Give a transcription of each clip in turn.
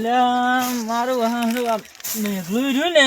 એટલે મારું મેઘલું રહ્યું ને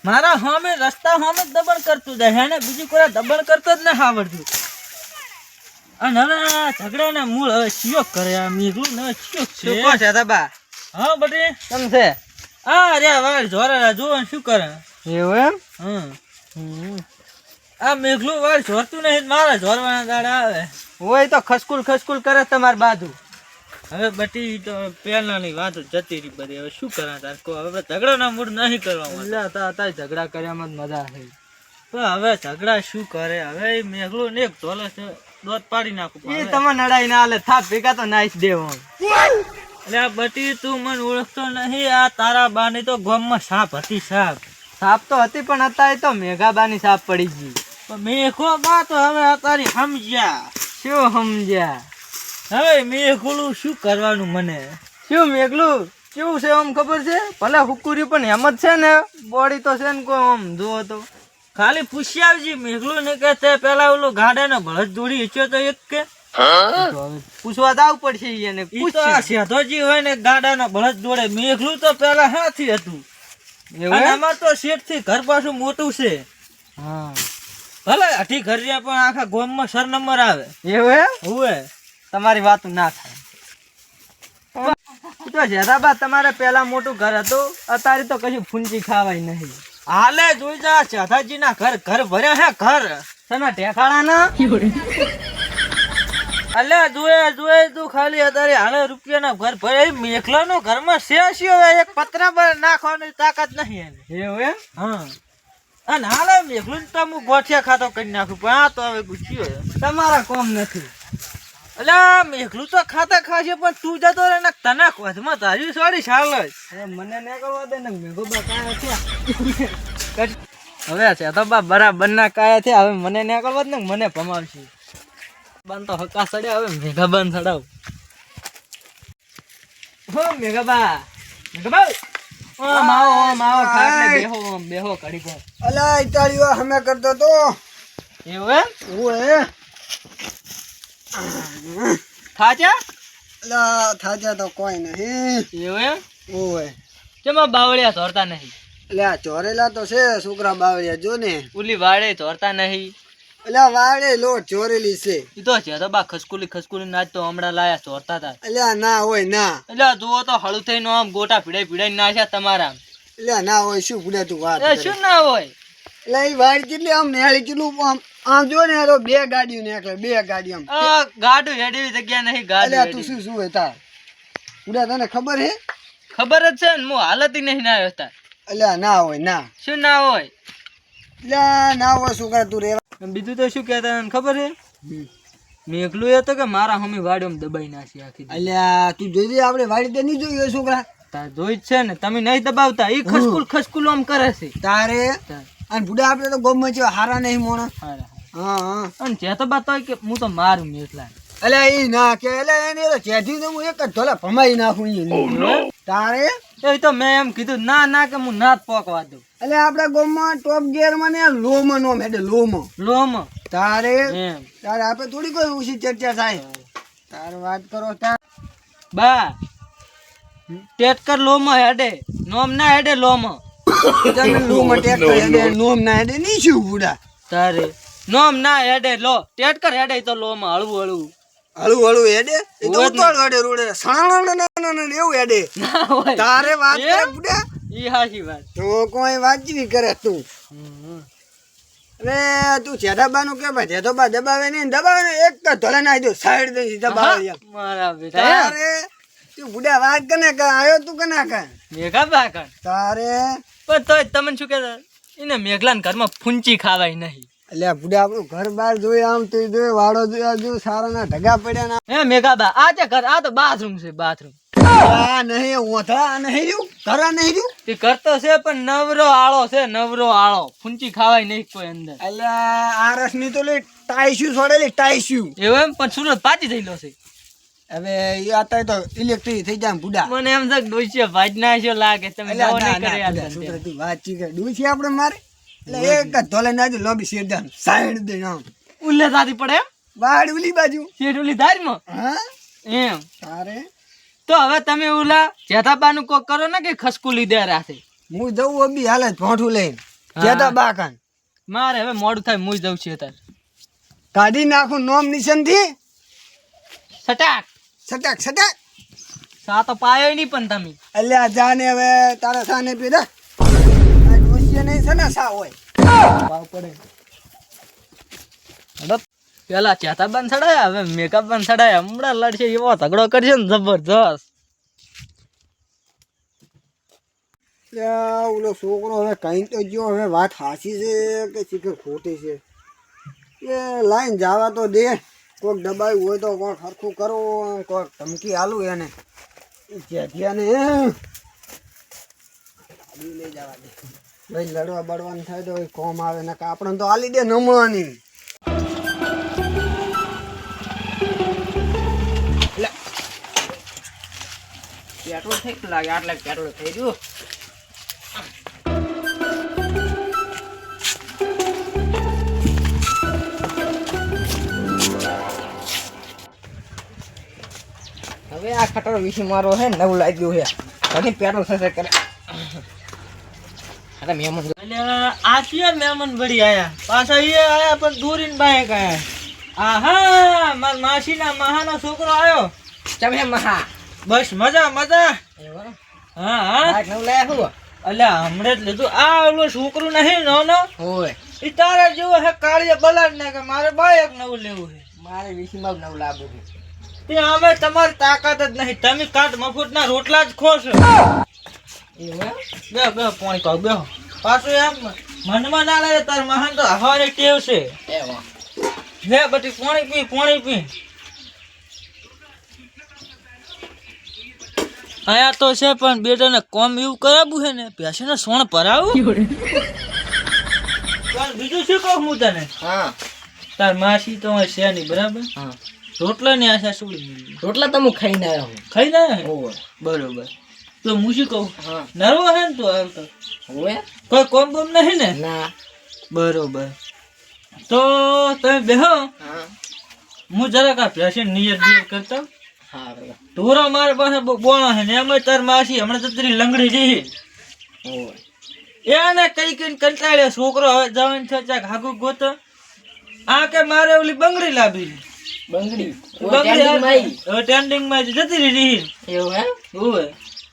મારા સામે રસ્તા સામે જ દબણ કરતું જાય હે ને બીજું કોઈ દબણ કરતો જ ના આવડતું. અને હવે ઝઘડાને મૂળ હવે શિયોક કરે આ મેઘલું ને શિયોક છે. શું કહો છે દબા? હા બટી કેમ છે? આ રે વાળ જોરે જુઓ શું કરે. એવું હા એમ? આ મેઘલું વાળ જોરતું નહીં મારા જોરવાના દાડા આવે. હોય તો ખસકુલ કરે તમાર બાજુ. હવે બટી તો પહેલાની વાત જતી રહી બધી. હવે શું કરા તાર કો હવે ઝઘડાના મૂળ નહીં કરવા એટલે હતા ઝઘડા કર્યામાં જ મજા આવી. પણ હવે ઝઘડા શું કરે હવે મેઘલું ને એક ઢોલે છે દોત પાડી નાખું. એ તમે નડાઈ ના આલે થાપ ભેગા તો નાઈશ દેવો. એટલે આ બટી તું મને ઓળખતો નહીં. આ તારા બાની તો ગામમાં સાપ હતી સાપ. સાપ તો હતી પણ અત્યારે તો મેઘાબાની સાપ પડી ગઈ. પણ મેઘો બા તો હવે તારી સમજ્યા. શું સમજ્યા? હવે મેઘલું શું કરવાનું મને. શું મેઘલું કેવું છે આમ ખબર છે? ભલે હુકુરી પણ એમ જ છે ને બોડી તો છે ને કોઈ આમ જુઓ તો ખાલી પૂછી આવજે મેઘલું ને કે તે પેલા ઓલું ગાડાનો ભળદ દોડી હેચ્યો તો એક કે પૂછવા જાવ પડશે એને. ઈ તો આ સેધોજી હોય ને ગાડાનો ભળદ દોડે. મેઘલું તો પેલા હાથી હતું. અને અમાર તો શેઠ થી ઘર પાછું મોટું છે. હા ભલે અઢી ઘર રહ્યા પણ આખા ગામમાં સરનંબર આવે. એવું હે? હુએ તમારી વાત ના થાય તો જેદાબા તમારે પેલા મોટું ઘર હતું અત્યારે તો કશું ફૂંચી ખાવાય નહીં. હાલે જોઈ જા સેધાજી ના ઘર ઘર ભર્યા હે ઘર. તને ટેકાળા ના અલે જોએ તું ખાલી અત્યારે હાલે રૂપિયાના ઘર ભરે. મેઘલાનો ઘરમાં શેષી હવે એક પતરા પર નાખવાની તાકાત નહીં એને. એવું એમ? હા અને હાલે મેઘલું તો હું ગોઠિયા ખાતો કરી નાખું પણ આ તો હવે ગુસ્યો તમારા કોમ નથી. એટલે મેઘલું તો ખાતા ખાશે પણ તું જતો રહે ને તને વધમાં તારી સોરી ચાલ જ. મને ન કરવા દે ને મેઘોબા કાયા થયા હવે છે તો બા બરાબર ના કાયા થયા. હવે મને ન કરવા દે ને મને ભમાવશે. બન તો હકા સડ્યા હવે મેઘાબાન સડાવ. હો મેઘાબા માવો ખાટલે બેહો કડી પર. અલા ઇટાળીઓ હમે કરતો તો એવું એમ? ઓએ થાચા? અલા થાજા તો કોઈ નહીં. એવું એમ? ઓએ કેમાં બાવળિયા ધોરતા નહીં? અલ્યા ચોરેલા તો છે છોકરા બાવળિયા જો ને. ઉલી વાડે ધોરતા નહીં? અલ્યા વાડે લોટ ચોરેલી છે. ઈ તો છે તો બા ખસકુલી નાચ તો હમણાં લાયા ચોરતા હતા. અલ્યા ના હોય ના. એટલે જુઓ તો હળું થઈને આમ ગોટા ભીડાઈ નાખ્યા તમારા. અલ્યા ના હોય શું ભૂલે તું વાત એ શું ના હોય? એટલે એ વાડ કેટલી આમ નેળી કેટલું આમ જો ને આ તો બે ગાડીઓ નીકળે બે ગાડી આમ. આ ગાડું હેડવી જગ્યા નહીં ગાડું અલ્યા તું હેડવી. શું હોય તાર ભૂલે તને ખબર હે? ખબર જ છે ને હું હાલત નહીં ના આવ્યો તાર. અલ્યા ના હોય ના. શું ના હોય? અલ્યા ના હોય છોકરા તું રેવા. બીજું તો શું કહેતા તને ખબર છે? મેઘલું એ તો કે મારા હમી વાડીમાં દબાઈ નાખી આખી. અલ્યા તું જોઈ આપણે વાડી તે નહીં જોયું છોકરા. તાર જોઈ જ છે ને તમે નહીં દબાવતા. ઈ ખસકુલ આમ કરે છે તારે અને બુડા આપણે તો ગોમ માં હારા નહીં મોણો. હારા. હા હા અને જે તો બાત કે હું તો મારું મેઘલા. અલ્યા ઈ ના કે અલ્યા એને તો ચેઠી તો હું એક જ ધોલા ભમાઈ નાખું ઈ. તારે એ તો મેં એમ કીધું ના કે હું ના જ પોકવા દઉં. અલ્યા આપડા ગોમ માં ટોપ ગિયર માં ને લોમાં નો હેડે લોમાં. લોમ તારે એમ તારે આપણે થોડી કોઈ ઓછી ચર્ચા થાય. તારે વાત કરો તાર બા ટેટકર લોમ હેડે નોમ ના હેડે લોમ. તમે લોમાં ટેક્ટર હેડે નોમ ના હેડે નહીં શું બુડા. તારે નોમ ના હેડે લો ટેટકર હેડે તો લોમ હળવું હળું હળું હેડે એ તો ઉતાળ હેડે રોડે સણા એવું હેડે. ના હોય. તારે વાત કરે બુડા ઈ હાચી વાત. તો કોઈ વાંચવી કરે તું. અરે તું જેઠાબા નું કે ભાઈ જેઠાબા દબાવે નહીં દબાવે ને એક જ ધોલે નાખી દો સાઈડ દે સીધા બાવળિયા. મારા બેટા તારે તું બુડા વાત કને કર આવ્યો તું કના કર મેઘા બાકણ તારે. પણ તોય તમને શું કહેતા એને મેઘલાન ઘરમાં ફૂંચી ખાવાય નહીં. અલ્યા બુડા આપણું ઘર બાર જોઈ આમ તો જોઈ વાડો જોયા જો સારા ના ઢગા પડ્યા ના. હે મેઘા બા આ તે ઘર આ તો બાથરૂમ છે બાથરૂમ. આ નહીં ઓથળા નહીં રહ્યું ઘરા નહીં રહ્યું. તે કરતો છે પણ નવરો આળો છે નવરો આળો ફૂંચી ખાવાય નહીં કોઈ અંદર. અલ્યા આ રસ ની તો લે ટાઈસ્યુ છોડેલી ટાઈસ્યુ. એવું એમ પણ સુરત પાછી થયેલો છે. હવે એ અત્યારે તો ઇલેક્ટ્રિક થઈ જાય બુડા. મને એમ છે ડોસિયા ભાજ નાખ્યો લાગે તમે અલ્યા નવો ના નહીં કરે ના યાર બુડા, ધંધે. છોકરા તું વાતચીત કર ડૂસી આપણે મારે એટલે એક જ ધોલે નાખી લોબી શેરદાન સાઈડ દે આમ ઉલ્લે સાથી પડે એમ વાડ ઉલી બાજુ. શેઠ ઓલી ધારમાં હા એમ. તારે તો હવે તમે ઓલા જેઠાબાનું કોક કરો ને કે ખસકું લીધે રાખે. હું જવું અબી હાલે જ ભોંઠું લઈને જેતા બાકાન મારે હવે મોડું થાય, હું જઉં છું અત્યારે. કાઢી નાખું નોમ નિશાનથી. સટાક સટાક સટાક. સા તો પાયો નહીં પણ તમે. અલ્યા જાને હવે તારા સાને પીધા આ ડોસીએ નહીં છે ને સા હોય ભાવ પડે. પેલા જેઠાબાન સડાયા, હવે મેકઅપ બાન સડાયા. હમણાં લડશે એવો ઝઘડો કરશે ને જબરજસ્ત. ઓલો છોકરો હવે કઈ તો જો હવે વાત સાચી છે કે શીખર ખોટી છે એ લાઈન જવા તો દે. કોઈક દબાયું હોય તો કોઈક સરખું કરો, કોઈક ધમકી આલું એને જેઠિયાને લઈ જવા દે. ભાઈ લડવા બળવાનું થાય તો કોમ આવે ને આપણે તો આલી દે નમવાની. પેટ્રોલ થઈ લાગે, આટલે પેટ્રોલ થઈ ગયું. હવે આ ખટરો વિશે મારો હે નવું લાગ્યું છે, ઘણી પેટ્રોલ થશે કરે. અરે મહેમાન આ ક્યાં મહેમાન વળી આયા, પાછા એ આયા પણ દૂરીને બાઈક આયા. આહા, માર માસીના મહાનો છોકરો આયો. તમે મહા બસ મજા મજા. હા હા, નવું લાયા હું. અલ્યા હમણે જ લીધું. આ ઓલો છોકરું નહીં નાનો, હોય એ તારા જેવો હે કાળિયા બલાડ નાખે. મારે બાઈક નવું લેવું છે. મારે વિશીમાં નવું લાવવું છે. તે અમે તમારી તાકાત જ નહીં, તમે કાટ મફતના રોટલા જ ખો છો. બે બે પોણી કહો બે. પાછું એમ મનમાં ના લાગે તાર મહાન તો હવાની ટેવ છે. લે બધી પોણી પી પોણી પી. આયા તો છે પણ બેટાને કોમ એવું કરાવવું છે ને, પેશને સોણ ભરાવું. પણ બીજું શું કહું હું તને, હા તાર માસી તો છે નહીં બરાબર. હા, રોટલા ની આશા છોડી રોટલા તો હું ખાઈને આવ્યો હું. ખાઈ ના હોય બરોબર. તો હું શું કહું, હા નરવો હે ને તું આવતો હોય કોઈ કોમ બોમ નહીં ને. ના. બરોબર, તો તમે બેહો, હા હું જરાક આ પેશન્ટ નિયર બિયર કરતા. હા ઢોરો મારા પાસે બહુ બોણા છે ને એમ તાર માસી હમણાં તતરી લંગડી જઈ. હોય એને કઈ કઈ કંટાળ્યો છોકરો. હવે જવાનું છે ચાક હાગું ગોતો. આ કે મારે ઓલી બંગડી લાવી. બંગડી હવે ટેન્ડિંગ માં જતી રહી. એવું હે. હોય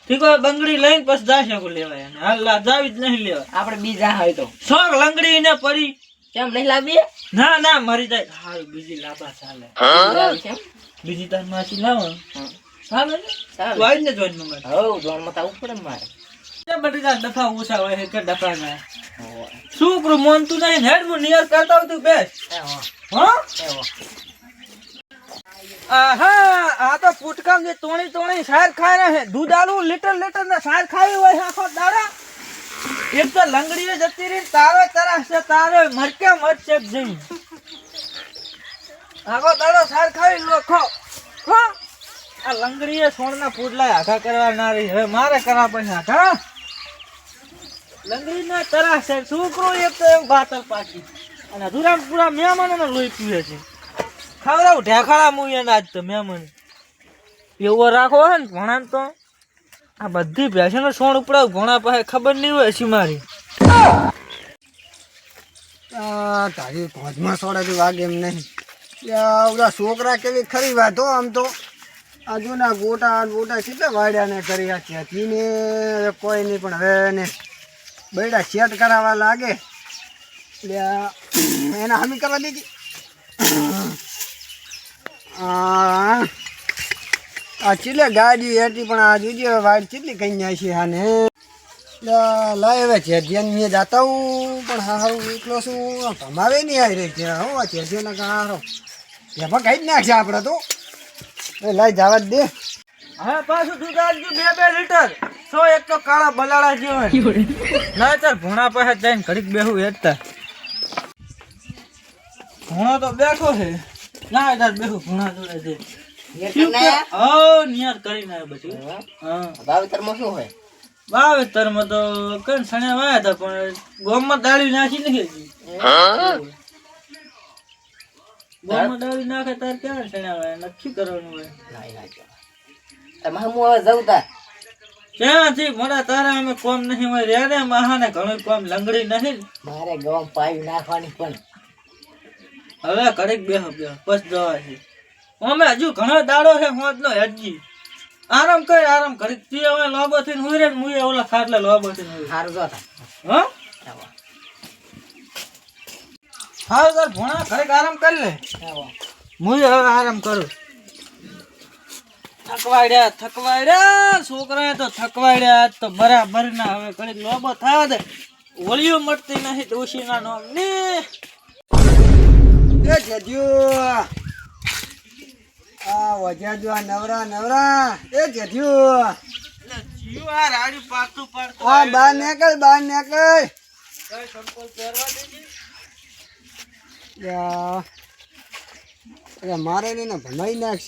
ઠીક હોય, બંગડી લઈને પછી જાશે કો લેવાય. હાલ જાવી જ નહીં લેવા. આપણે બીજા હોય તો શોખ લંગડી ને પડી. કેમ નહીં લાવીએ. ના ના મરી જાય. હારું બીજી લાંબા ચાલે. કેમ બીજી તાર માસી લાવો ચાલે ને. ચાલે. વાઈ ને જોઈને મંગાડ. હવ જોનમાં તો આવું પડે મારે. બધી તાર ડફા ઓછા હોય છે કે ડફા ના. છોકરું મોનતું નહીં ને હેડ હું નિયર કરતા હોઉં તું બેસ. હા આહા, આ તો પુટકામ જે તોણી તોણી સાર ખાય રહે. દૂધ આલુ લીટર લીટર ના સાર ખાવી હોય આખો દાડા. એક તો લંગડીએ જતી રહી, તારો તરાસ છે, તારો મરકે મરચે જઈ. આખો દાડો સાર ખાવી લોખો. હો આ લંગડીએ સોણના પૂડલા આઘા કરવા ના રહી. હવે મારે કરવા પડશે આઘા. લંગડી ના તરાસ છે. છોકરો એક તો એવું બાતલ પાકી અને અધૂરા પૂરા મહેમાનોને લોહી પીવે છે. ખવડાવું ઢેખાડા મુએ આજ તો મહેમાન એવો રાખો હે ને ભણા તો આ બધી ભેંસોનો સોણ ઉપડાવ. ભણા પાસે ખબર નહીં હોય હસી મારી. તારી ભોજમાં સોડાથી વાગે એમ નહીં. બધા છોકરા કેવી ખરી વાત હો. આમ તો આજુના ગોટા ગોટા કેટલા વાડ્યા ને કરી આ ચેતીને કોઈ નહીં. પણ હવે એને બેડા સેટ કરાવવા લાગે એટલે એને હામી કરવા દીધી. આ ચીલે ગાડી હતી પણ આ જોજે વાડ કેટલી કઈ જાય છે. આને લાય હવે ચેતિયાને મેં જાતા હું પણ હારું એકલો શું ભમાવે નહીં આવી રહી છે. હો આ ચેતિયાને કારો એમાં કઈ જ નાખશે આપણે તો. લાય જવા જ દે. હવે પાછું દૂધ આપજો 2-2 લીટર. સો એક તો કાળા બલાડા જેવો ના ચાલ ભણા પાસે જઈને ઘડીક બેહું હેઠતા. ભણો તો બેઠો છે ના તાર બેહું ભણા જોડે છે. નિયર કરીને આવ્યો બધું. હા વાવેતરમાં શું હોય. વાવેતરમાં તો કઈ સણ્યા વાયા હતા પણ ગોમમાં દાળી નાખી નથી. ગોમમાં દાળી નાખે તાર ક્યાં સણ્યા વાયા નક્કી કરવાનું હોય. તમારે હું હવે જઉં તાર. ક્યાંથી મોડા તારા અમે કોમ નહીં હોય રે રે મહાને ઘણું કોમ લંગડી નહીં મારે ગમ પાવી નાખવાની પણ હવે ઘડીક બેહો બસ જવા છે અમે હજુ ઘણો દાડો છે હોંદનો હજી આરામ ઘડીક તી હવે લોબો થઈને હુઈ રે મુએ ઓલા ખાટલે લોબો થઈને હુઈ સારું જો તાર. હા હા તાર ભણા ઘડીક આરામ કરી લે આવો. મુએ હવે આરામ કરું થકવાડ્યા છોકરા તો થકવાડ્યા આજ તો બરાબર ના હવે ઘડીક લોબો થા દે ઓળીઓ મળતી નથી ડોશીના નામ ને એ જજુ આ વજાજુ આ નવરા એ જજુ જીવ આ રાડી પાડતું આ બહાર નીકળ કઈ સંપલ પહેરવા દેજે યા, અરે મારે ને ભમાઈ નાખ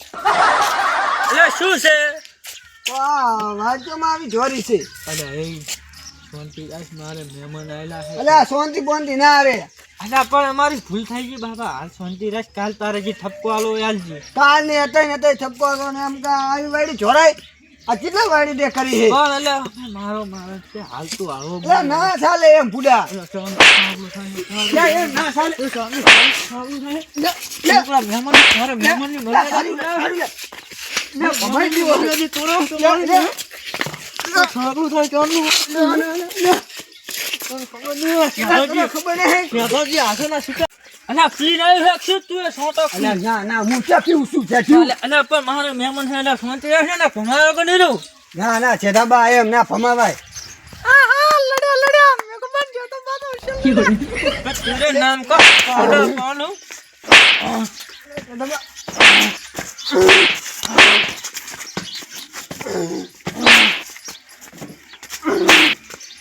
એટલે શું છે તો આ વાંચોમાં આવી જોરી છે અલ્યા એ શાંતિ રાખ મારે મહેમાન આયેલા છે અલે આ શાંતિ બોંતી ના રે અલ્યા પણ અમારી ભૂલ થઈ ગઈ બાબા હાલ શાંતિ રાખ કાલ તારે જે ઠપકો આલો આલજી કાલ ને હતા છપકો હતો ને એમ કા આવી વાડી જોરાય આ કેટલા વાડી દે કરી છે પણ અલ્યા મારો છે હાલ તું આવો એટલે ના ચાલે એમ ફૂડા એમ ના ચાલે મહેમાનની ભમાઈ દીધો. ના હું ક્યાં પીવું છું પણ મારો મહેમાન છે શાંતિ રહેશે ને ભમાયો કે નહીં રહું ના છેદાબા એમ ના ફમાવાય तेरे नाम का ऑर्डर कौन हूँ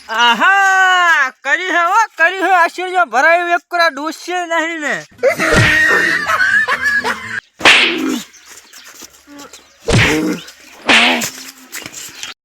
आहा करी है आश्चर्य भराई एक डूसे नहीं ने